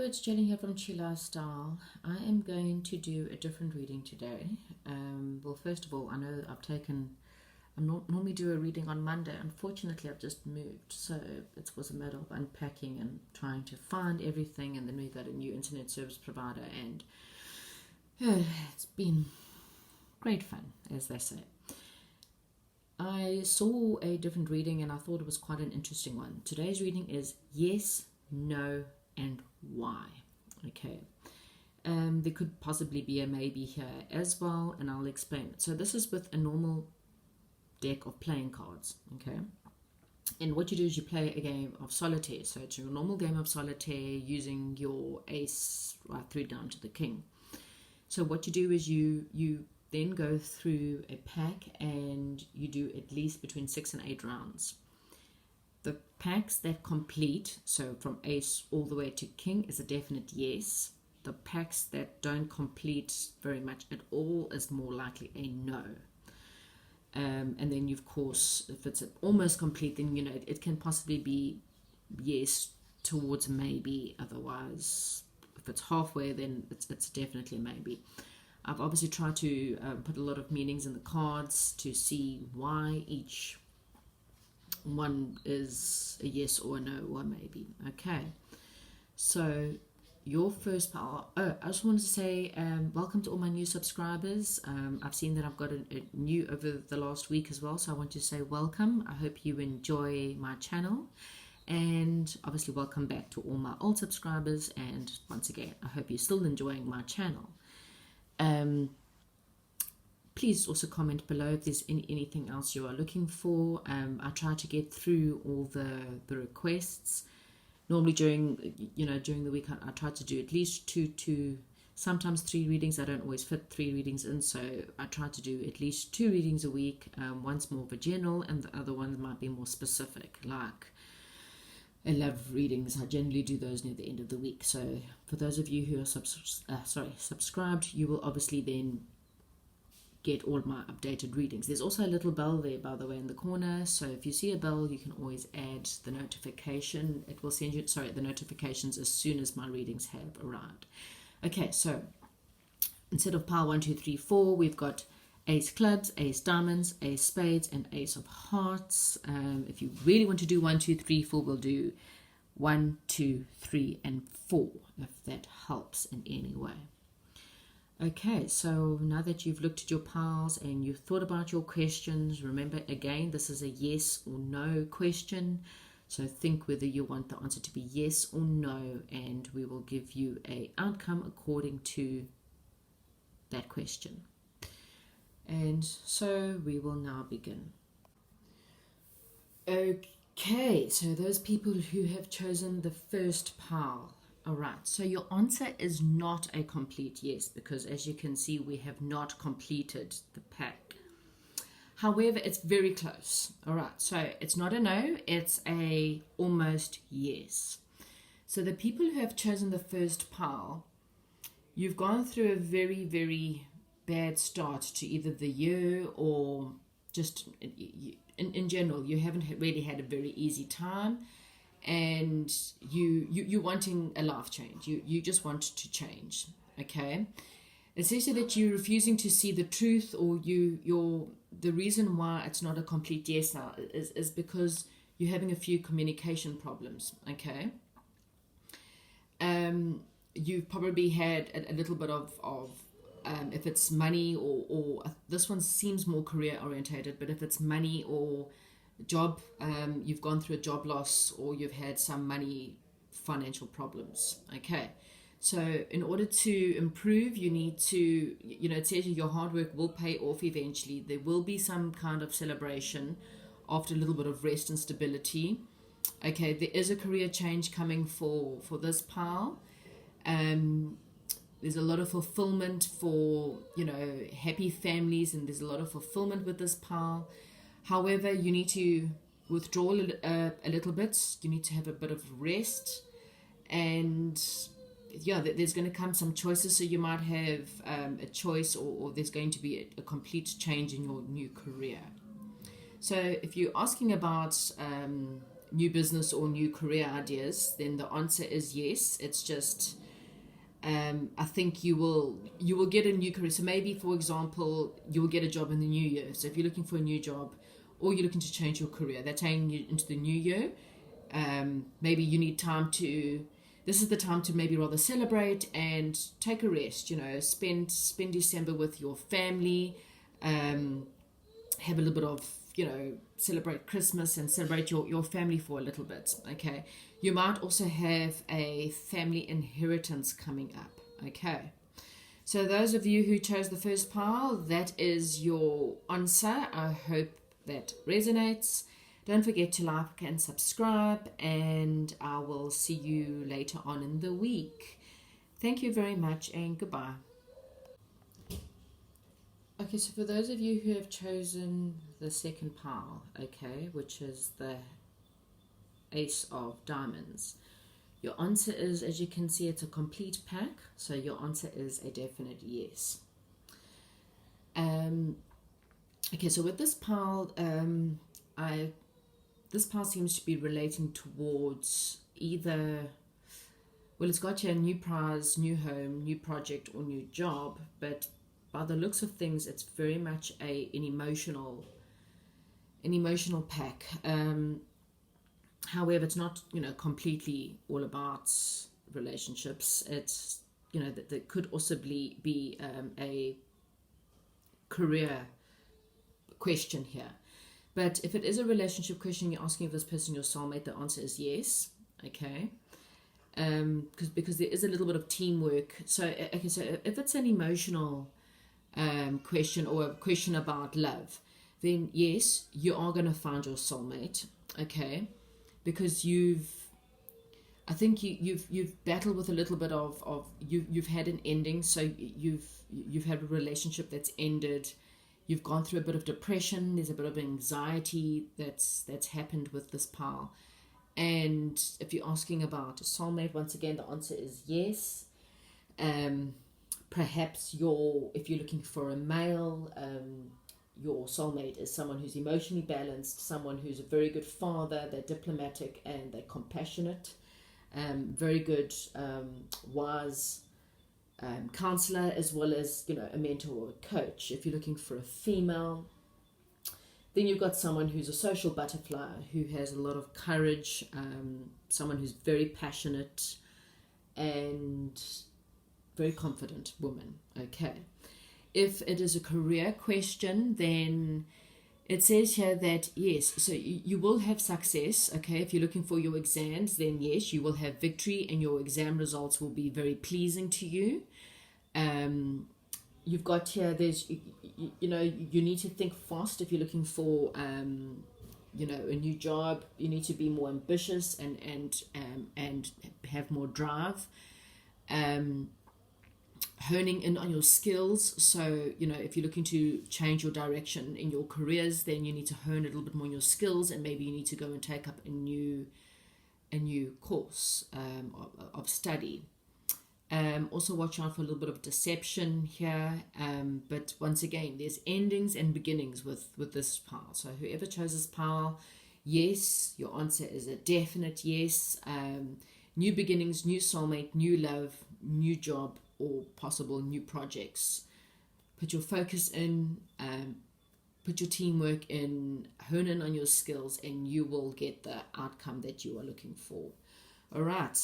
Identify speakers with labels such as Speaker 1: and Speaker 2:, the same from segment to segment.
Speaker 1: it's Jenny here from Chi Lifestyle. I am going to do a different reading today. Well, first of all, I know I normally do a reading on Monday. Unfortunately, I've just moved, so it was a matter of unpacking and trying to find everything. And then we got a new internet service provider, and it's been great fun, as they say. I saw a different reading and I thought it was quite an interesting one. Today's reading is yes, no, and why. Okay. There could possibly be a maybe here as well, and I'll explain it. So this is with a normal deck of playing cards. Okay. And what you do is you play a game of solitaire. So it's your normal game of solitaire using your ace right through down to the king. So what you do is you then go through a pack and you do at least between 6 and 8 rounds. The packs that complete, so from ace all the way to king, is a definite yes. The packs that don't complete very much at all is more likely a no. And then you, of course, if it's almost complete, then it can possibly be yes towards maybe. Otherwise, if it's halfway, then it's definitely a maybe. I've obviously tried to put a lot of meanings in the cards to see why each one is a yes or a no or a maybe. Okay, so your first part. Oh, I just wanted to say welcome to all my new subscribers. I've seen that I've got a new over the last week as well, so I want to say welcome. I hope you enjoy my channel, and obviously welcome back to all my old subscribers. And once again, I hope you're still enjoying my channel. Please also comment below if there's anything else you are looking for. I try to get through all the requests. Normally during the week, I try to do at least two, sometimes 3 readings. I don't always fit 3 readings in, so I try to do at least 2 readings a week. One's more of a general, and the other one might be more specific, like love readings. I generally do those near the end of the week. So for those of you who are subscribed, you will obviously then get all my updated readings. There's also a little bell there, by the way, in the corner. So if you see a bell, you can always add the notification. It will send you the notifications as soon as my readings have arrived. Okay, so instead of pile 1, 2, 3, 4, we've got ace clubs, ace diamonds, ace spades, and ace of hearts. If you really want to do 1, 2, 3, 4, we'll do 1, 2, 3, and 4, if that helps in any way. Okay, so now that you've looked at your piles and you've thought about your questions, remember again, this is a yes or no question. So think whether you want the answer to be yes or no, and we will give you an outcome according to that question. And so we will now begin. Okay, so those people who have chosen the first pile. All right, so your answer is not a complete yes, because as you can see, we have not completed the pack. However, it's very close. All right, so it's not a no, it's a almost yes. So the people who have chosen the first pile, you've gone through a very, very bad start to either the year or just in general. You haven't really had a very easy time, and you're wanting a life change. You just want to change. Okay, it says that you're refusing to see the truth, or the reason why it's not a complete yes now is because you're having a few communication problems. Okay, you've probably had a little bit of if it's money or this one seems more career orientated, but if it's money or job, you've gone through a job loss, or you've had some money financial problems. Okay, so in order to improve, you need to, it says your hard work will pay off eventually. There will be some kind of celebration after a little bit of rest and stability. Okay, there is a career change coming for this pile. There's a lot of fulfillment for, happy families, and there's a lot of fulfillment with this pile. However, you need to withdraw a little bit. You need to have a bit of rest. And there's going to come some choices. So you might have a choice, or there's going to be a complete change in your new career. So if you're asking about new business or new career ideas, then the answer is yes. It's just I think you will get a new career. So maybe, for example, you will get a job in the new year. So if you're looking for a new job, or you're looking to change your career, they're taking you into the new year. Maybe you need time to. This is the time to maybe rather celebrate and take a rest. Spend December with your family. Have a little bit of, celebrate Christmas and celebrate your family for a little bit. Okay. You might also have a family inheritance coming up. Okay. So those of you who chose the first pile, that is your answer. I hope that resonates. Don't forget to like and subscribe, and I will see you later on in the week. Thank you very much, and goodbye. Okay, so for those of you who have chosen the second pile, okay, which is the Ace of Diamonds, your answer is, as you can see, it's a complete pack, so your answer is a definite yes. Okay, so with this pile, this pile seems to be relating towards either, well, it's got you a new prize, new home, new project, or new job, but by the looks of things, it's very much an emotional pack. However, it's not, completely all about relationships. It's, that there could also be a career question here. But if it is a relationship question, you're asking if this person your soulmate, the answer is yes. Okay. Because there is a little bit of teamwork. So if it's an emotional question, or a question about love, then yes, you are going to find your soulmate. Okay. Because you've battled with a little bit of you've had an ending, so you've had a relationship that's ended. You've gone through a bit of depression. There's a bit of anxiety that's happened with this pile. And if you're asking about a soulmate, once again, the answer is yes. Perhaps if you're looking for a male, your soulmate is someone who's emotionally balanced, someone who's a very good father, they're diplomatic and they're compassionate, very good, wise counselor, as well as, a mentor or a coach. If you're looking for a female, then you've got someone who's a social butterfly, who has a lot of courage, someone who's very passionate and very confident woman. Okay. If it is a career question, then it says here that yes, so you will have success. Okay, if you're looking for your exams, then yes, you will have victory, and your exam results will be very pleasing to you. You've got here, there's, you need to think fast. If you're looking for, a new job, you need to be more ambitious and have more drive. Honing in on your skills. So, if you're looking to change your direction in your careers, then you need to hone a little bit more on your skills, and maybe you need to go and take up a new course of study. Also watch out for a little bit of deception here. But once again, there's endings and beginnings with this pile. So whoever chose this pile, yes, your answer is a definite yes. New beginnings, new soulmate, new love, new job, or possible new projects. Put your focus in, put your teamwork in, hone in on your skills, and you will get the outcome that you are looking for. All right.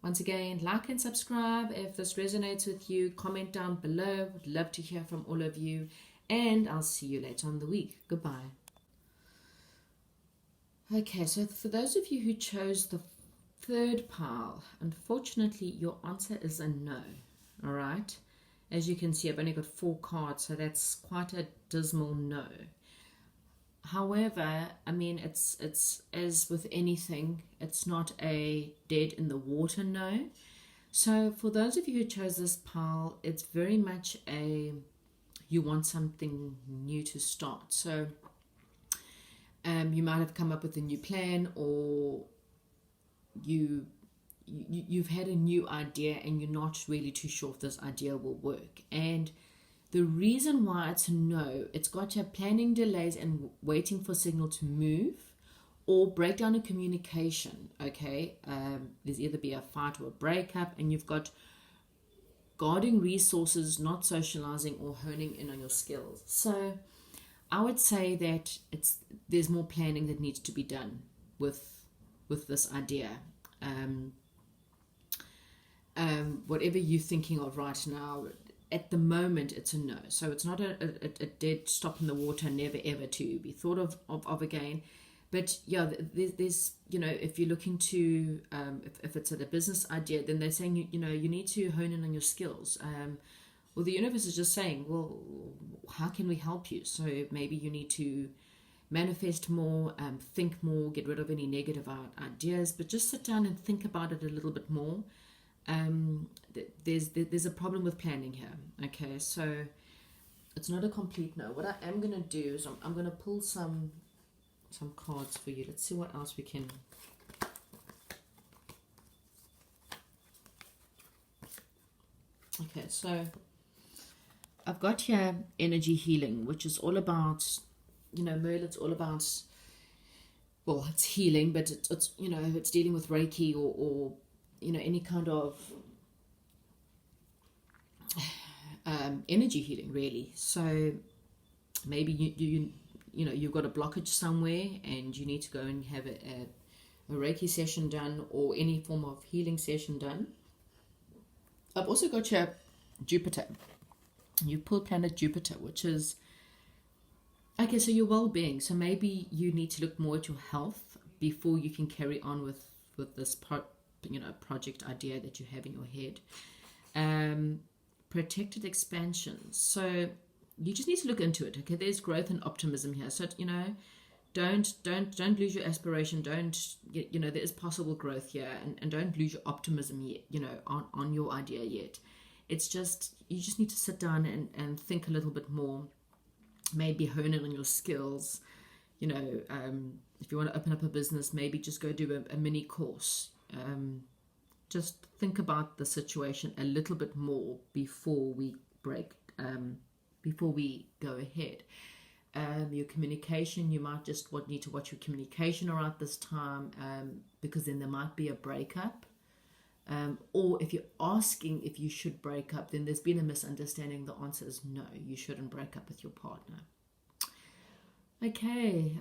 Speaker 1: Once again, like and subscribe if this resonates with you. Comment down below. Would love to hear from all of you. And I'll see you later on the week. Goodbye. Okay, so for those of you who chose the third pile, unfortunately, your answer is a no. All right. As you can see, I've only got 4 cards, so that's quite a dismal no. However, I mean, it's as with anything, it's not a dead in the water no. So for those of you who chose this pile, it's very much you want something new to start. So you might have come up with a new plan, or you've had a new idea and you're not really too sure if this idea will work. And the reason why it's a no, it's got you planning delays and waiting for signal to move, or breakdown in communication. Okay, there's either be a fight or a breakup, and you've got guarding resources, not socializing or honing in on your skills. So I would say that there's more planning that needs to be done with this idea. Whatever you're thinking of right now, at the moment, it's a no. So it's not a dead stop in the water, never ever to be thought of again. But yeah, there's, if you're looking to, if it's a business idea, then they're saying, you need to hone in on your skills. Well, the universe is just saying, well, how can we help you? So maybe you need to manifest more, think more, get rid of any negative ideas, but just sit down and think about it a little bit more. There's a problem with planning here. Okay, so it's not a complete no. What I am going to do is I'm going to pull some cards for you. Let's see what else we can. Okay, so I've got here energy healing, which is all about, Merle, it's all about, well, it's healing, but it's it's dealing with Reiki or any kind of energy healing, really. So maybe you've got a blockage somewhere and you need to go and have a Reiki session done or any form of healing session done. I've also got here Jupiter. You pull planet Jupiter, which is, okay, so your well-being. So maybe you need to look more at your health before you can carry on with this project idea that you have in your head. Protected expansion. So you just need to look into it. Okay, there's growth and optimism here. So don't lose your aspiration. Don't there is possible growth here, and don't lose your optimism yet. On your idea yet. It's just you just need to sit down and think a little bit more. Maybe hone in on your skills. If you want to open up a business, maybe just go do a mini course. Just think about the situation a little bit more before we go ahead. Your communication, you might just need to watch your communication around this time, because then there might be a breakup. Or if you're asking if you should break up, then there's been a misunderstanding. The answer is no, you shouldn't break up with your partner. Okay,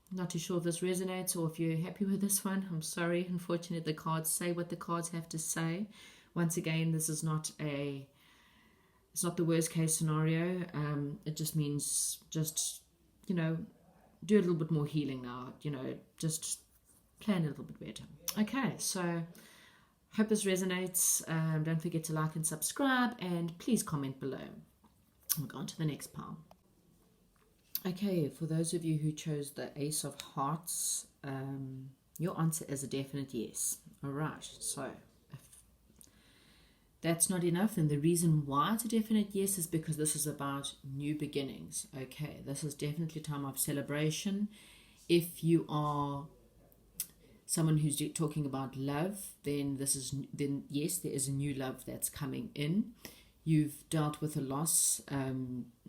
Speaker 1: not too sure if this resonates or if you're happy with this one. I'm sorry, unfortunately the cards say what the cards have to say. Once again, this is not it's not the worst case scenario. It just means do a little bit more healing now, just plan a little bit better. Okay, so hope this resonates. Don't forget to like and subscribe, and please comment below. We'll go on to the next pile. Okay, for those of you who chose the Ace of Hearts, your answer is a definite yes. All right, so if that's not enough, then the reason why it's a definite yes is because this is about new beginnings. Okay, this is definitely a time of celebration. If you are someone who's talking about love, then yes, there is a new love that's coming in. You've dealt with a loss,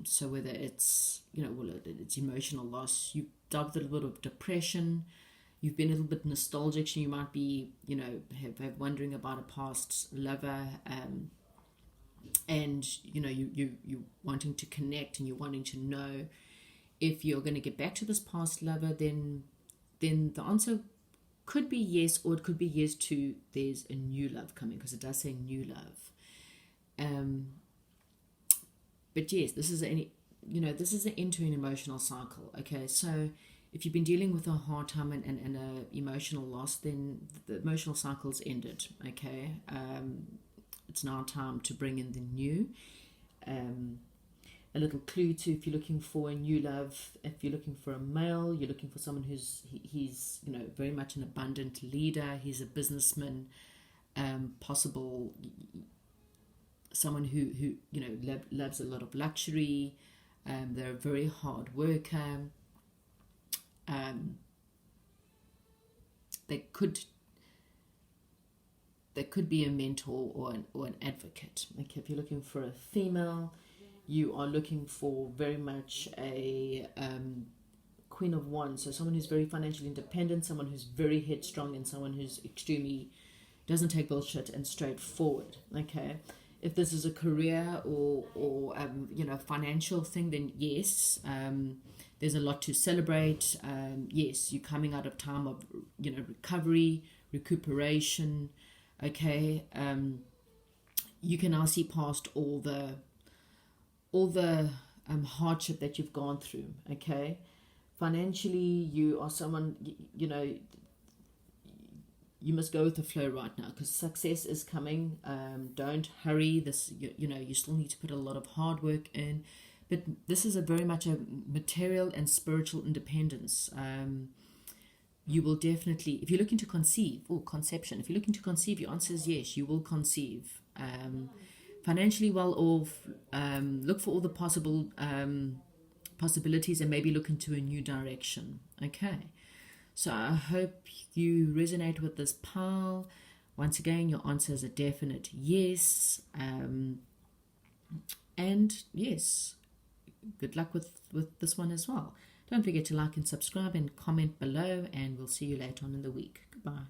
Speaker 1: so whether it's it's emotional loss, you've dealt with a little bit of depression, you've been a little bit nostalgic, so you might be have wondering about a past lover, and you wanting to connect and you're wanting to know if you're going to get back to this past lover. Then the answer could be yes, or it could be yes to there's a new love coming, because it does say new love. But yes, this is an end to an emotional cycle. Okay, so if you've been dealing with a hard time and a emotional loss, then the emotional cycle's ended. Okay, it's now time to bring in the new. A little clue to if you're looking for a new love, if you're looking for a male, you're looking for someone he's very much an abundant leader, he's a businessman, possible someone who loves a lot of luxury, they're a very hard worker, they could be a mentor or an advocate. Okay, if you're looking for a female, you are looking for very much a Queen of Wands. So someone who's very financially independent, someone who's very headstrong, and someone who's extremely doesn't take bullshit and straightforward. Okay. If this is a career or financial thing, then yes, there's a lot to celebrate. Yes, you're coming out of time of recovery, recuperation. Okay. You can now see past all the hardship that you've gone through. Okay. Financially, you are someone, you must go with the flow right now, because success is coming. Don't hurry. This, you still need to put a lot of hard work in, but this is very much a material and spiritual independence. You will definitely, if you're looking to conceive, or conception, if you're looking to conceive, your answer is yes, you will conceive. Financially well off, look for all the possibilities and maybe look into a new direction. Okay. So I hope you resonate with this pile. Once again, your answer is a definite yes. And yes, good luck with this one as well. Don't forget to like and subscribe and comment below, and we'll see you later on in the week. Goodbye.